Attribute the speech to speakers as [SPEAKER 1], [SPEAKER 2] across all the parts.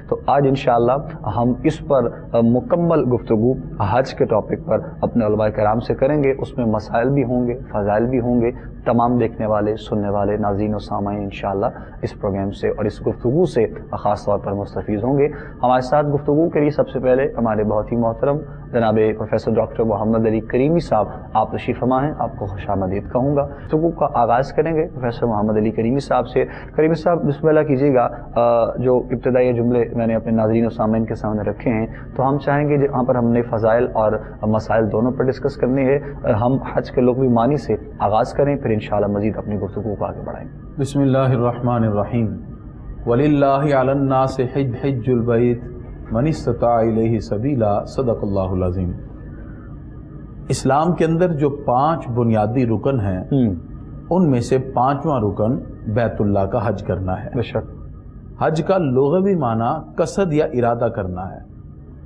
[SPEAKER 1] تو آج انشاءاللہ ہم اس پر مکمل گفتگو حج کے ٹاپک پر اپنے علماء کرام سے کریں گے. اس میں مسائل بھی ہوں گے، فضائل بھی ہوں گے. تمام دیکھنے والے، سننے والے ناظرین و سامعین انشاءاللہ اس پروگرام سے اور اس گفتگو سے خاص طور پر مستفید ہوں گے. ہمارے ساتھ گفتگو کے لیے سب سے پہلے ہمارے بہت ہی محترم جناب پروفیسر ڈاکٹر محمد علی کریمی صاحب آپ تشریف فرما ہیں. آپ کو خوش آمدید کہوں گا. گفتگو کا آغاز کریں گے پروفیسر محمد علی کریمی صاحب سے. کریمی صاحب بسم اللہ کیجیے گا. جو ابتدائی جملے میں نے اپنے ناظرین و سامعین کے سامنے رکھے ہیں تو ہم چاہیں گے جہاں پر ہم نے فضائل اور مسائل دونوں پر ڈسکس کرنے ہے، ہم حج کے لغوی معنی سے آغاز کریں، پھر انشاءاللہ مزید اپنی گفتگو کو آگے بڑھائیں.
[SPEAKER 2] بسم اللہ الرحمن الرحیم. وَلِلَّهِ عَلَى النَّاسِ حِجُّ الْبَيْتِ مَنِ اسْتَطَاعَ إِلَيْهِ سَبِيلًا صدق اللہ العظیم. اسلام کے اندر جو 5 بنیادی رکن ہیں ان میں سے 5واں رکن بیت اللہ کا حج کرنا ہے.
[SPEAKER 1] بے شک
[SPEAKER 2] حج کا لغوی معنی قصد یا ارادہ کرنا ہے،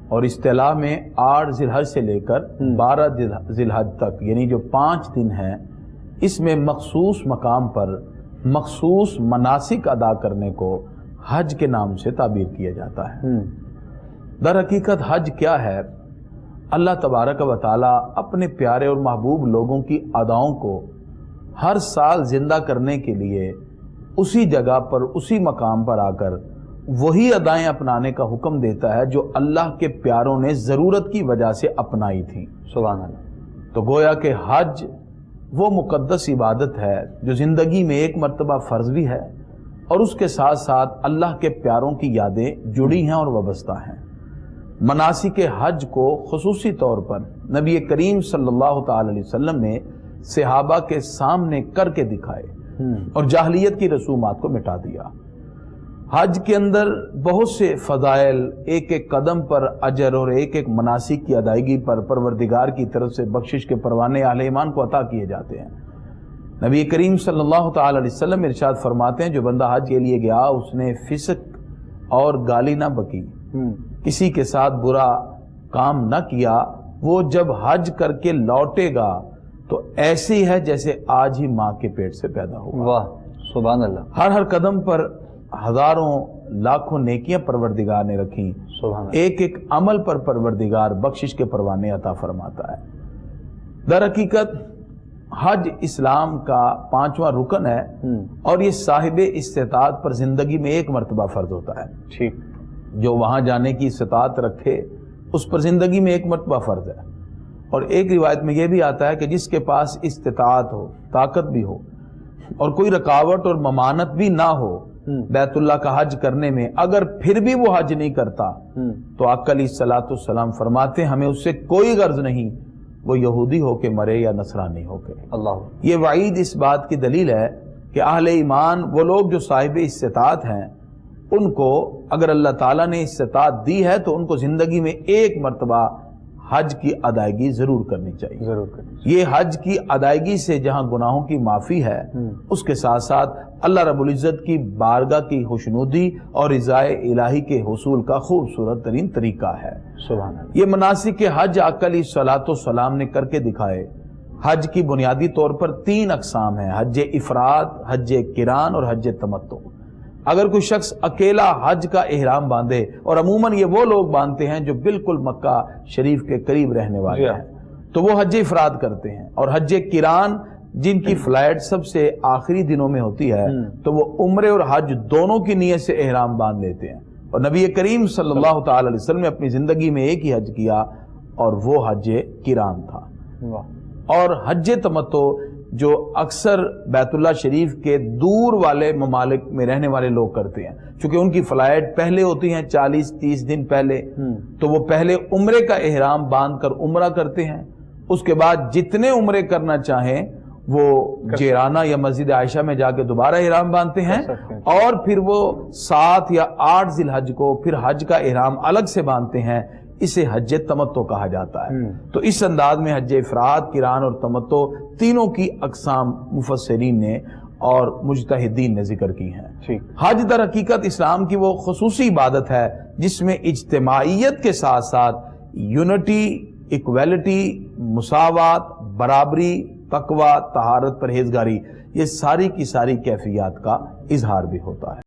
[SPEAKER 2] اور اصطلاح میں 8 ذی الحج سے لے کر 12 ذی الحج تک یعنی جو 5 دن ہیں اس میں مخصوص مقام پر مخصوص مناسک ادا کرنے کو حج کے نام سے تعبیر کیا جاتا ہے. در حقیقت حج کیا ہے؟ اللہ تبارک و تعالی اپنے پیارے اور محبوب لوگوں کی اداؤں کو ہر سال زندہ کرنے کے لیے اسی جگہ پر اسی مقام پر آ کر وہی ادائیں اپنانے کا حکم دیتا ہے جو اللہ کے پیاروں نے ضرورت کی وجہ سے اپنائی تھیں.
[SPEAKER 1] سبحان اللہ.
[SPEAKER 2] تو گویا کہ حج وہ مقدس عبادت ہے جو زندگی میں ایک مرتبہ فرض بھی ہے اور اس کے ساتھ ساتھ اللہ کے پیاروں کی یادیں جڑی ہیں اور وابستہ ہیں. مناسک حج کو خصوصی طور پر نبی کریم صلی اللہ تعالی علیہ وسلم نے صحابہ کے سامنے کر کے دکھائے اور جاہلیت کی رسومات کو مٹا دیا. حج کے اندر بہت سے فضائل، ایک ایک قدم پر اجر اور ایک ایک مناسک کی ادائیگی پر پروردگار کی طرف سے بخشش کے پروانے اہل ایمان کو عطا کیے جاتے ہیں. نبی کریم صلی اللہ تعالی علیہ وسلم ارشاد فرماتے ہیں جو بندہ حج کے لیے گیا اس نے فسق اور گالی نہ بکی، کسی کے ساتھ برا کام نہ کیا، وہ جب حج کر کے لوٹے گا تو ایسی ہے جیسے آج ہی ماں کے پیٹ سے پیدا ہوا.
[SPEAKER 1] واہ سبحان اللہ.
[SPEAKER 2] ہر قدم پر ہزاروں لاکھوں نیکیاں پروردگار نے رکھی.
[SPEAKER 1] سبحان اللہ.
[SPEAKER 2] ایک ایک عمل پر پروردگار بخشش کے پروانے عطا فرماتا ہے. در حقیقت حج اسلام کا 5واں رکن ہے اور یہ صاحب استطاعت پر زندگی میں ایک مرتبہ فرض ہوتا ہے.
[SPEAKER 1] ٹھیک.
[SPEAKER 2] جو وہاں جانے کی استطاعت رکھے اس پر زندگی میں ایک مرتبہ فرض ہے. اور ایک روایت میں یہ بھی آتا ہے کہ جس کے پاس استطاعت ہو، طاقت بھی ہو اور کوئی رکاوٹ اور ممانت بھی نہ ہو بیت اللہ کا حج کرنے میں، اگر پھر بھی وہ حج نہیں کرتا تو آقا علیہ الصلوۃ والسلام فرماتے ہیں ہمیں اس سے کوئی غرض نہیں، وہ یہودی ہو کے مرے یا نصرانی ہو کے.
[SPEAKER 1] اللہ.
[SPEAKER 2] یہ وعید اس بات کی دلیل ہے کہ اہل ایمان وہ لوگ جو صاحب استطاعت ہیں ان کو اگر اللہ تعالیٰ نے استطاعت دی ہے تو ان کو زندگی میں ایک مرتبہ حج کی ادائیگی ضرور کرنی چاہیے.
[SPEAKER 1] ضرور کرنی چاہیے.
[SPEAKER 2] یہ حج کی ادائیگی سے جہاں گناہوں کی معافی ہے اس کے ساتھ ساتھ اللہ رب العزت کی بارگاہ کی خوشنودی اور رضائے الہی کے حصول کا خوبصورت ترین طریقہ ہے.
[SPEAKER 1] سبحان اللہ.
[SPEAKER 2] یہ مناسک حج آقا علیہ الصلوۃ والسلام نے کر کے دکھائے. حج کی بنیادی طور پر 3 اقسام ہیں: حج افراد، حج قران اور حج تمتع. اگر کوئی شخص اکیلا حج کا احرام باندھے، اور عموماً یہ وہ لوگ باندھتے ہیں جو بالکل مکہ شریف کے قریب رہنے والے ہیں، تو وہ حج افراد کرتے ہیں. اور حج قران جن کی فلائٹ سب سے آخری دنوں میں ہوتی ہے تو وہ عمرے اور حج دونوں کی نیت سے احرام باندھ لیتے ہیں. اور نبی کریم صلی اللہ تعالی علیہ وسلم نے اپنی زندگی میں ایک ہی حج کیا اور وہ حج قران تھا. اور حج تمتع جو اکثر بیت اللہ شریف کے دور والے ممالک میں رہنے والے لوگ کرتے ہیں، چونکہ ان کی فلائٹ پہلے ہوتی ہیں 40-30 دن پہلے، تو وہ پہلے عمرے کا احرام باندھ کر عمرہ کرتے ہیں. اس کے بعد جتنے عمرے کرنا چاہیں وہ جیرانہ یا مسجد عائشہ میں جا کے دوبارہ احرام باندھتے ہیں، اور پھر وہ 7 یا 8 ذی الحج کو پھر حج کا احرام الگ سے باندھتے ہیں. اسے حج تمتع کہا جاتا ہے. تو اس انداز میں حج افراد، قران اور تمتع تینوں کی اقسام مفسرین نے اور مجتہدین نے ذکر کی ہیں. حج در حقیقت اسلام کی وہ خصوصی عبادت ہے جس میں اجتماعیت کے ساتھ ساتھ یونٹی، ایکویلٹی، مساوات، برابری، تقوی، طہارت، پرہیزگاری، یہ ساری کی ساری کیفیات کا اظہار بھی ہوتا ہے.